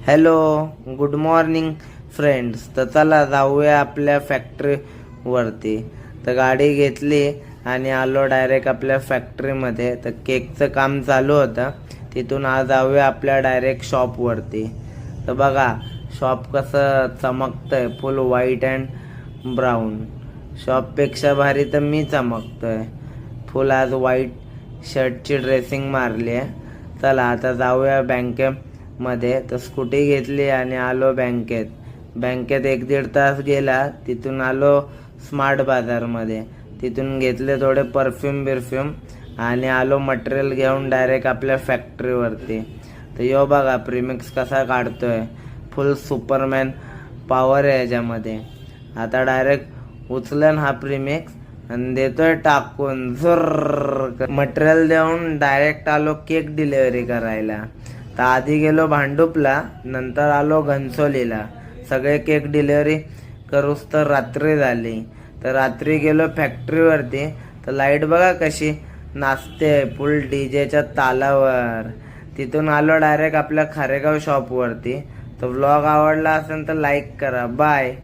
Hello, good morning friends. तर चला जाऊया आपल्या फॅक्टरीवरती. तर गाडी घेतली आणि आलो डायरेक्ट आपल्या फॅक्टरीमध्ये. तर केकचं काम चालू होतं. तिथून आज जाऊया आपल्या डायरेक्ट शॉपवरती. तर बघा शॉप कसं चमकतंय, फुल व्हाईट अँड ब्राऊन. शॉपपेक्षा भारी तर मी चमकतोय. फुल आज व्हाईट शर्टची ड्रेसिंग मारली आहे. चला आता जाऊया बँकेमध्ये. तर स्कूटी घेतली आणि आलो बँकेत. बँकेत 1-1.5 तास गेला. तिथून आलो स्मार्ट बाजारमध्ये. तिथून घेतले थोडे परफ्यूम आणि आलो मटेरियल घेऊन डायरेक्ट आपल्या फॅक्टरीवरती. तर यो बघा प्रीमिक्स कसा काढतोय. फुल सुपरमॅन पॉवर आहे याच्यामध्ये. आता डायरेक्ट उचलन हा प्रीमिक्स आणि देतोय टाकून झुर्र. मटेरियल देऊन डायरेक्ट आलो केक डिलिव्हरी करायला. तर आधी गेलो भांडुपला, नंतर आलो घनसोलीला. सगळे केक डिलिव्हरी करूस तर रात्री झाली. तर रात्री गेलो फॅक्टरीवरती. तर लाईट बघा कशी नाचते फुल डीजेच्या तालावर. तिथून आलो डायरेक्ट आपल्या खारेगाव शॉपवरती. तर व्लॉग आवडला असेल तर लाईक करा. बाय.